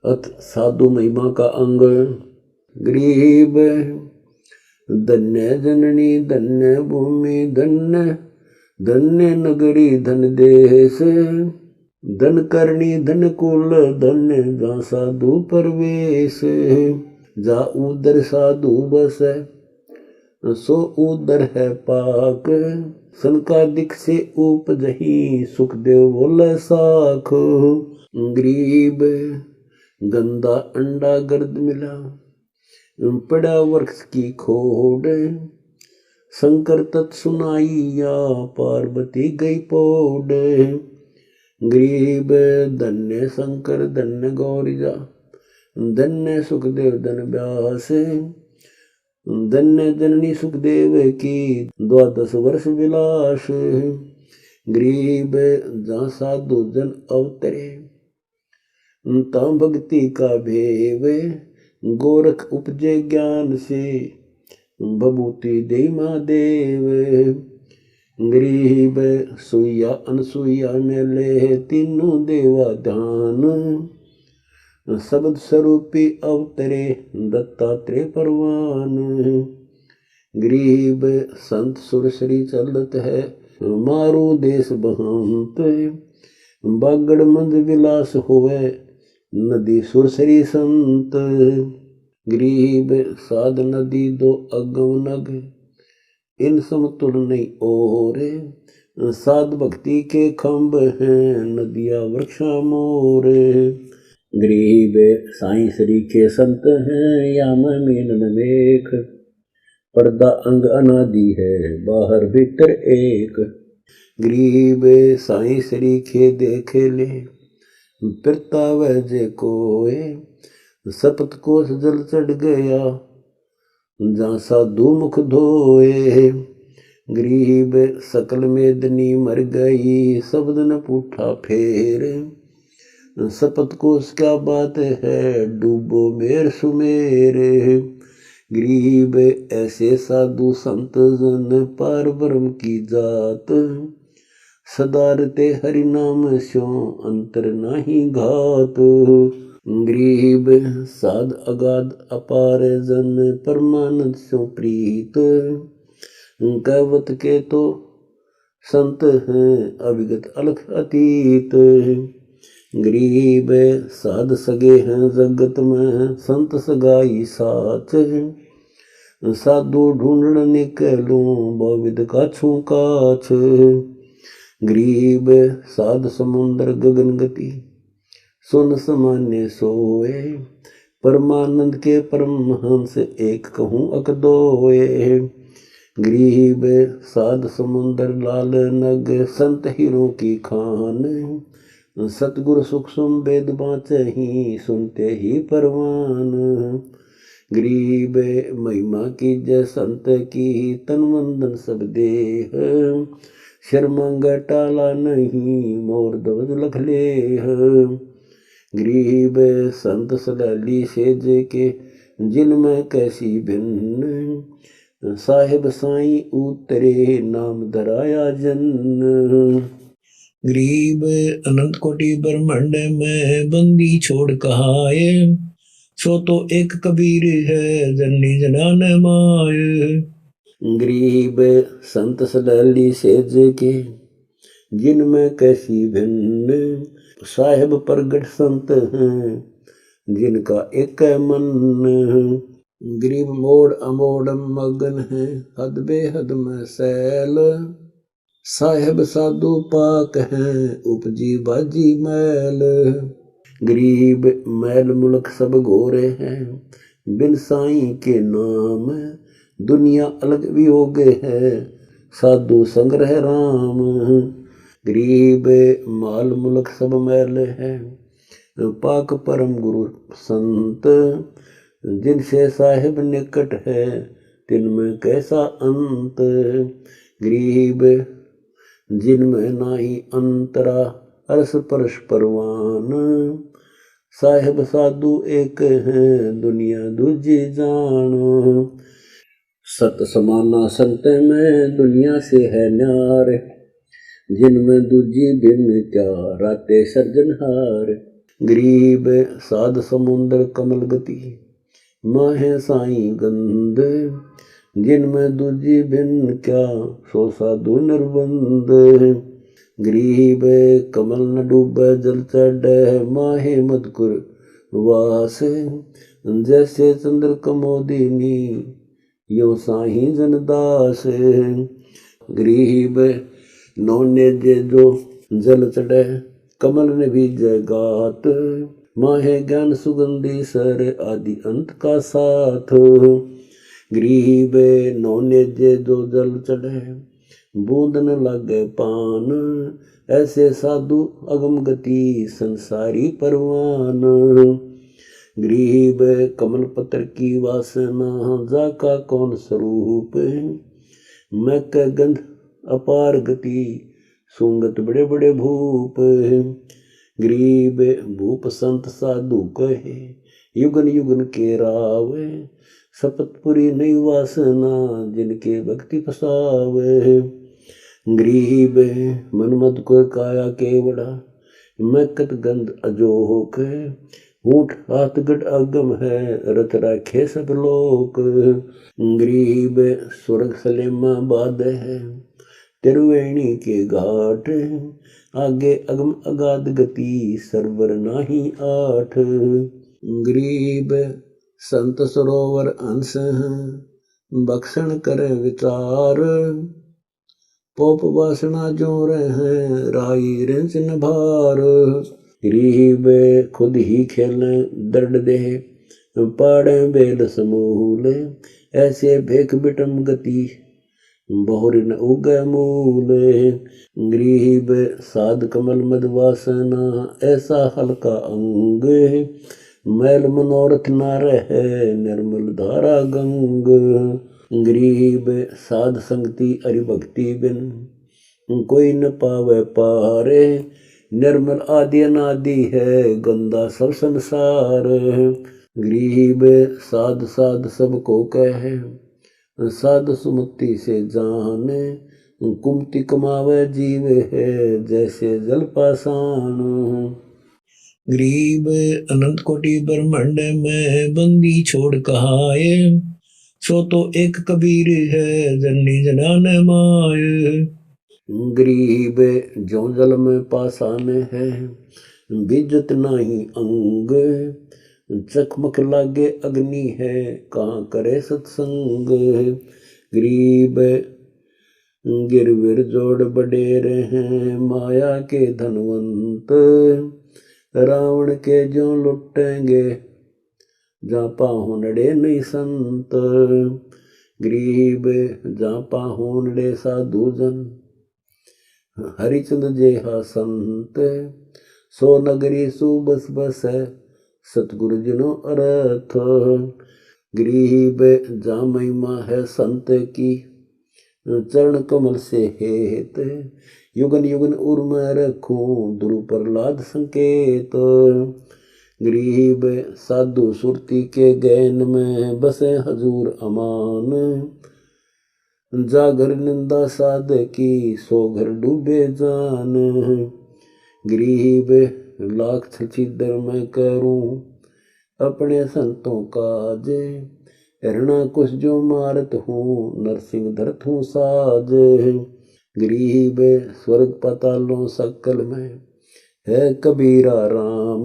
अथ साधु महिमा का अंग। गरीब धन्य जननी धन्य भूमि धन्य धन्य नगरी धन देश धन करनी धन कुल धन्य जा साधु परवेश जा उदर साधु बस सो उदर है पाक संकादिक से उपजही सुखदेव बोले साख। गरीब गंदा अंडा गर्द मिला पड़ा वृक्ष की खोड शंकर तत् सुनाई या पार्वती गई पौड। गरीब धन्य शंकर धन्य गौरीजा धन्य सुखदेव धन व्यास धन्य जननी सुखदेव की 12 वर्ष विलास। गरीब जा साधु जन अवतरे ता भक्ति का भेव गोरख उपजे ज्ञान से भभूति दे महादेव। गरीब सुइया अनसुइया मेले तीनों देवा ध्यान शब्द स्वरूपी अवतरे दत्तात्रेय परवान। गरीब संत सुरसरी चलत है मारो देश बहंत बागड़ मंद विलास होवे नदी सुरसरी संत। गरीब साध नदी दो अगम नग इन समतुल नहीं और साध भक्ति के खंभ हैं नदिया वृक्षा मोर। गरीब साईं श्री के संत हैं या मीनन मेख पर्दा अंग अनादि है बाहर भीतर एक। गरीब साईं श्री के देखे ले फिरता वह जे कोए सपत कोस जल चढ़ गया जा साधु मुख धोए। गरीब सकल मेदनी मर गई शब्द न पूठा फेर सपत कोस क्या बात है डूबो मेर सुमेर। गरीब ऐसे साधु संत जन पार ब्रह्म की जात सदारते हरि नाम स्यो अंतर नाही घात। गरीब साध अगाध अपार जन परमानंद स्यो प्रीत कहवत के तो संत हैं अविगत अलख अतीत। गरीब साध सगे हैं जगत में संत सगाई साच साधु ढूंढन निकलूं बहुविध काछू काछ। गरीब साध समुद्र गगन गति सुन सामान्य सोए परमानंद के परमहंस एक कहूँ अक दोए। गरीब साध समुद्र लाल नग संत हीरों की खान सतगुरु सूक्ष्म वेद बाँचहि सुनते ही परवान। गरीब महिमा की जय संत की तन वंदन सब देह शर्मांग टाला नहीं मोर ध्वज लख लेह। गरीब संत सलाली सेज के जिनमें कैसी भिन्न साहिब साईं उतरे नाम धराया जन। गरीब अनंत कोटि ब्रह्मांड में बंदी छोड़ कहाए सो तो एक कबीर है जननी जनान माय। गरीब संत सलाली सेज के जिनमें कैसी भिन्न साहिब प्रगट संत हैं जिनका एक मन। गरीब मोड़ अमोड़ मगन है हद बेहद में सैल साहेब साधु पाक हैं उपजी बाजी मैल। गरीब मैल मुल्क सब गोरे हैं बिन साईं के नाम दुनिया अलग भी हो गए है साधु संग्रह राम। गरीब माल मुल्क सब मैल है पाक परम गुरु संत जिनसे साहिब निकट है तिनमें कैसा अंत। गरीब जिनमें नाही अंतरा अरस परश परवान साहिब साधु एक हैं दुनिया दूजी जान। सत समाना संत में दुनिया से है न्यार जिनमें दूजी बिन क्या राते सर्जनहार। गरीब साध समुद्र कमल गति, माहे साई गंध, जिनमें दूजी बिन क्या, सो साधु निर्बंध। गरीब कमल न डूबे जल चढ़े, माहे मधुकुर वास, जैसे चंद्र कमोदिनी, यो साही जनदास। गरीब नौने जे जो जल चढ़े, कमल ने भी जय गात, माहे ज्ञान सुगंधी सर, आदि अंत का साथ। गरीब नौने जे जो जल चढ़े, बूंद न लागे पान, ऐसे साधु अगम गति, संसारी परवान। गरीब कमल पत्र की वासना, जाका कौन स्वरूप, मैं क गंध अपार गति, सुंगत बड़े बड़े भूप। गरीब भूप संत साधु कहे, युगन युगन के रावे, शपथपुरी नई वासना, जिनके भक्ति फसावे। गरीब मनमद को काया केवड़ा, मैकत गंध अजोक, ऊंट हाथ गढ़ अगम है, रथ राखे सब लोक। गरीब स्वर्ग सलेमा बाद है, त्रिवेणी के घाट, आगे अगम अगाध गति, सरवर नाही आठ। गरीब संत सरोवर अंश, बख्शन करे विचार, पोप वासना जो रहे, राई रिंच न भार। गरीब खुद ही खेलने दर्द दे, पाड़े बेल समूल, ऐसे भेख बिटम गति, बहुर न उग मूल। गरीब साध कमल मद वासना, ऐसा हल्का अंग, मैल मनोरथ न रहे, निर्मल धारा गंग। गरीब साध संगति अरि भक्ति बिन, कोई न पावे पारे, निर्मल आदि अनादि है, गंदा सब संसार। गरीब साध साध सबको कहे, साध सुमति से जाने, कुमति कमावे जीव है, जैसे जल पाषाण। गरीब अनंत कोटि ब्रह्मांड में, बंदी छोड़ कहाए, सो तो एक कबीर है, जननी जनान माय। गरीब जो जल में पाषाण है, बिजत नाही अंग, चकमक लागे अग्नि है, कहाँ करे सत्संग। गरीब गिरविर जोड़ बडेर हैं, माया के धनवंत, रावण के जो लुटेंगे, जा पाहुनड़े नहीं संत। गरीब जा पाहुनड़े साधु जन, हरिचंद जेहा संत, सो नगरी सुबस बस है, सतगुरु जिनो अर्थ। गरीब जा महिमा है संत की, चरण कमल से हेत, युगन युगन उर्म रखूं, ध्रुव प्रहलाद संकेत। गरीब साधु सुरती के गैन में, बसे हजूर अमान, जागर निंदा साध की, सो घर डूबे जान। गरीब लाख छिदर मैं करूं, अपने संतों काज, हरणा कुछ जो मारत हूँ, नरसिंह धरत हूँ साज। गरीब स्वर्ग पातालों सकल में, है कबीरा राम,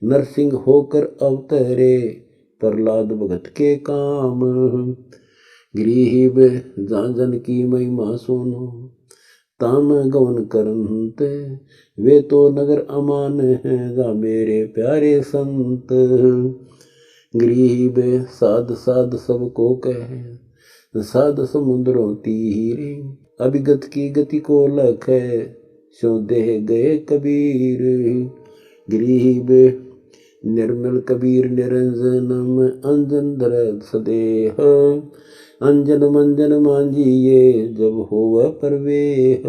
नरसिंह होकर अवतरे, प्रहलाद भगत के काम। गरीब जहाँ जन की महिमा सुनो, ताम गवन करंत, वे तो नगर अमान है, जा मेरे प्यारे संत। गरीब साध साध सबको कहे, साध समुद्रों तीरे, अभिगत की गति को लखे, सो देह गए कबीर। गरीब निर्मल कबीर निरंजनम, अंजन धर सदेह, अंजन मंजन मांझिए, जब होवै परवेह।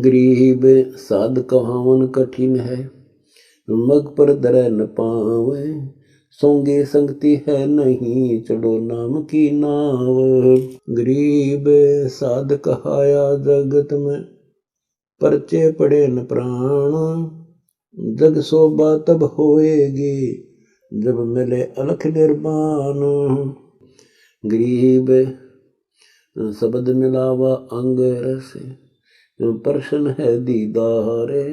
गरीब साध कहावन कठिन है, मग पर धरै न पावे, सोंगे संगति है नहीं, चढ़ो नाम की नाव। गरीब साध कहाया जगत में, परचे पड़े न प्राण, जग शोभा तब होएगी जब मिले अलख निर्वाण। गरीब शब्द मिलावा अंग रस प्रश्न है दीदारे।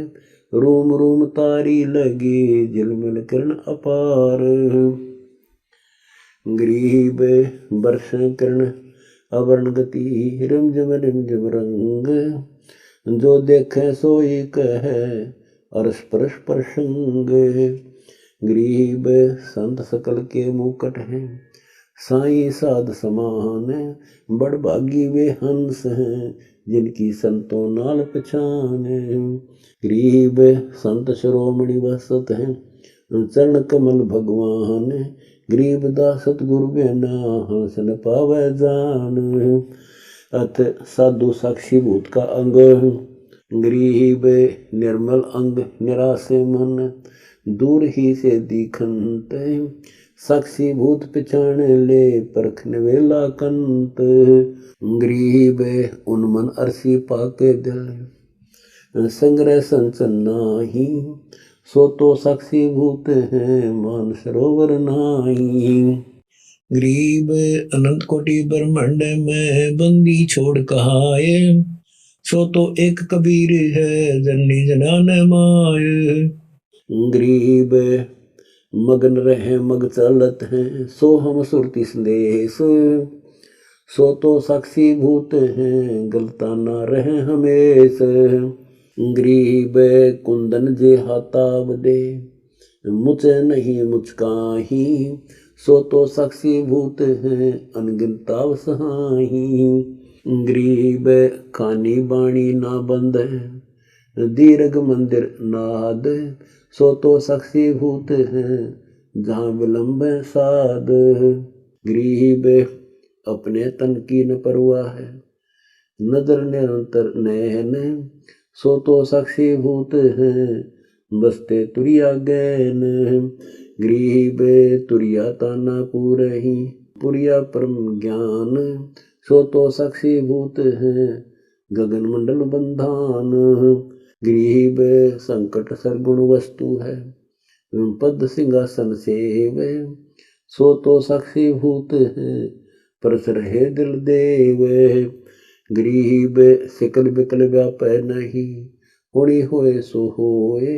रूम रूम तारी लगी झिलमिल किरण अपार। गरीब वर्ष किरण अवर्ण गति रिमझिम रिमझिम रंग। जो देखे सोई कहे अरस परस प्रसंग। गरीब संत सकल के मुकट हैं साई साध समान। बड़ भागी वे हंस हैं जिनकी संतों नाल पहचान। गरीब संत शिरोमणि वसत हैं चरण कमल भगवान। गरीब दास सतगुरु बिना हंस न पावे जान। अथ साधु साक्षी भूत का अंग। गरीब निर्मल अंग निराशे मन दूर ही से दिखंत। साक्षी भूत पहचान ले परखन वेला कंत। गरीब उन्मन अरसी पाके दिल संग्रह संचन नाही। सो तो साक्षी भूत है मान सरोवर नाही। गरीब अनंत कोटि ब्रह्मांड में बंदी छोड़ कहाए। सो तो एक कबीर है जननी जनान माय। गरीब मगन रहे मग चलत हैं सो हम सुरति संदेश। सो तो साक्षी भूत हैं गलता ना रहे हमेश। गरीब कुंदन जे हाथाव दे मुझे नहीं मुझकाही। सो तो साक्षी भूत हैं अनगिनताव सहाही। गरीब खानी बाणी ना बंद है दीर्घ मंदिर नाद। सो तो साक्षी भूत हैं जहाँ विलंब साध। गरीब अपने तन की न परवाह है नजर निरंतर नैन। सो तो साक्षी भूत हैं बसते तुरिया गैन। गरीब तुरिया ताना पूरे ही पुरिया परम ज्ञान। सो तो साक्षी भूत हैं गगन मंडल बंधान। गरीब संकट सरगुण वस्तु है पद सिंहासन सेव। सो तो साक्षी भूत है परस रहे दिल देव। गरीब सिकल बिकल व्यापै नहीं होनी होए सो होए।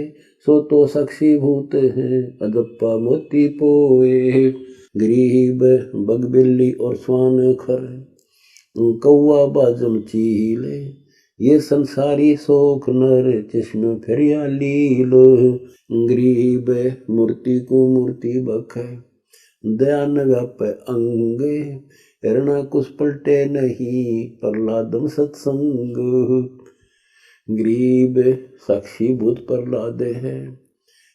सो तो साक्षी भूत है अदप्पा मोती पोए। गरीब बग बिल्ली और स्वान खर कौआ बाजम चीले। ये संसारी शोक नर चश्म फिरिया लील। गरीब मूर्ति को मूर्ति बखे दया न व्याप अंग। हिरणा कुछ पलटे नहीं प्रहलादम सत्संग। गरीब साक्षी भूत प्रहलाद है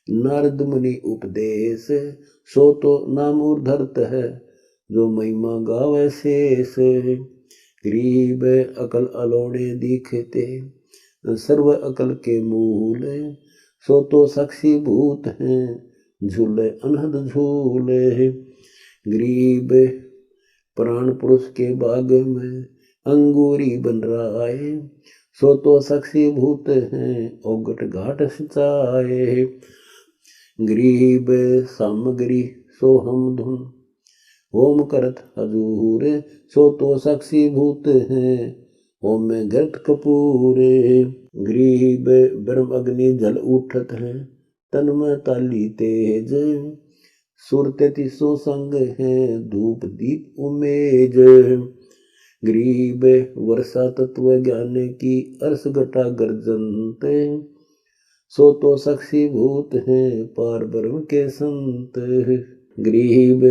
नारद मुनि उपदेश। सो तो नामूर धरत है जो महिमा गावे शेष। गरीब अकल अलोड़े दिखते सर्व अकल के मूल। सो तो साक्षी भूत हैं झूले अनहद झूले। गरीब प्राण पुरुष के बाग में अंगूरी बन रहा है। सो तो साक्षी भूत हैं औगट घाट सिंचाए। गरीब सामग्री सो हम धुन होम करत हजूर। सो तो साक्षी भूत हैं होम में गर्त कपूर। गरीब ब्रह्म अग्नि जल उठत है तन में ताली तेज। सुरते सो संग है धूप दीप उमेज। गरीब वर्षा तत्व ज्ञान की अर्स घटा गर्जनते। सो तो साक्षी भूत हैं पार ब्रह्म के संत। गरीब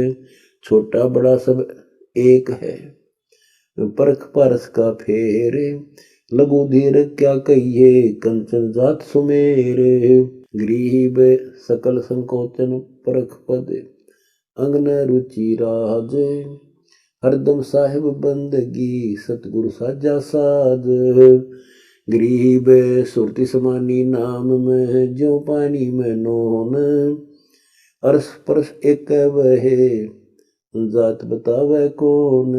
छोटा बड़ा सब एक है परख परस का फेरे। लघु धीर क्या कहिए कंचन जात सुमेरे। गरीब सकल संकोचन परख पद अंगन रुचि राज। हरदम साहिब बंदगी सतगुरु साजा साज। गरीब सुरति समानी नाम में ज्यों पानी में नोन। अरस परस एक वहे जात बतावे कौन।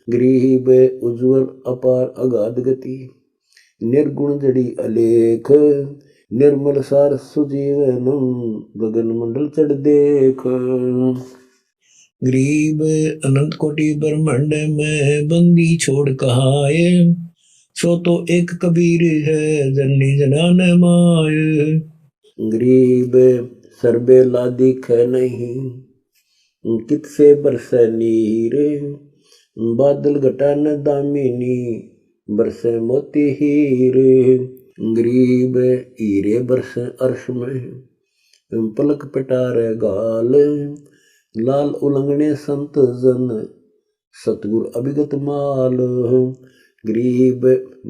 गरीब उज्ज्वल अपार अगाध गति निर्गुण जड़ी अलेख। निर्मल सार सुजीवनम गगन मंडल चढ़ देख। गरीब अनंत कोटि ब्रह्मांड में बंदी छोड़ कहाए, सो तो एक कबीर है जननी जनान माय। गरीब सर्बे लादी ख नहीं, कित से बरसे नीर, बादल घटा न दामिनी बरसे मोती हीर। गरीब हीरे बरसे अर्श में, पलक पिटारे गाल, लाल उलंगने संत जन सतगुर अभिगत माल। गरीब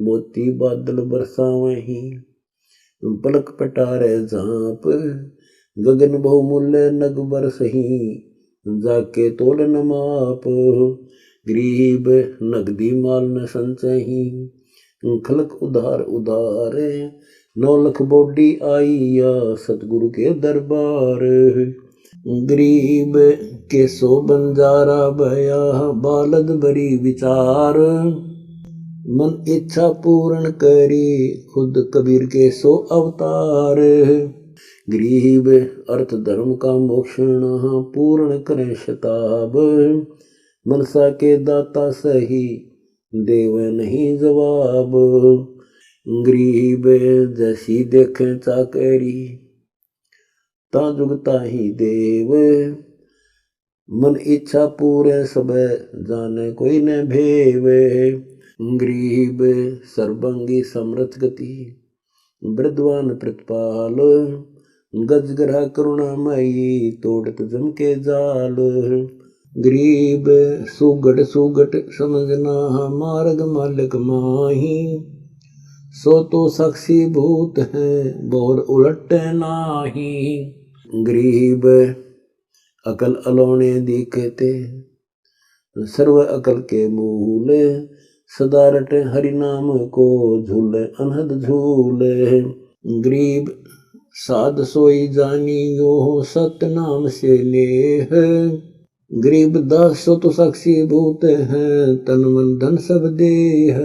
मोती बादल बरसावही, पलक पटारे झांप, गगन बहुमूल्य नग बरसही, जाके तोल न माप। गरीब नगदी माल न संचही, खलक उधार उधारे, 9 लाख बोडी आईया सतगुरु के दरबार। गरीब के सो बंजारा भया, बालद बरी विचार, मन इच्छा पूर्ण करी, खुद कबीर के सो अवतार। गरीब अर्थ धर्म का मोक्षण, पूर्ण करें शताब, मनसा के दाता सही, देव नहीं जवाब। गरीब जैसी देखें चाकरी, ता जुगता ही देव, मन इच्छा पूरे सब, जाने कोई न भेवे। गरीब सर्वंगी समृत गति, वृद्धवान प्रतिपाल, गजग्रह करुणामयी, तोड़त जम के जाल। गरीब सुगट सुगट समझना, मार्ग मालिक माही, सो तो साक्षी भूत है, बोल उलट नाही। गरीब अकल अलोने दिखते, सर्व अकल के मूल, सदा रटे हरि नाम को, झूले अनहद झूले। गरीब साध सोई जानियो, सत्य नाम से लेह, गरीब दास सो तो साक्षी भूत है, तन मन धन सब देह।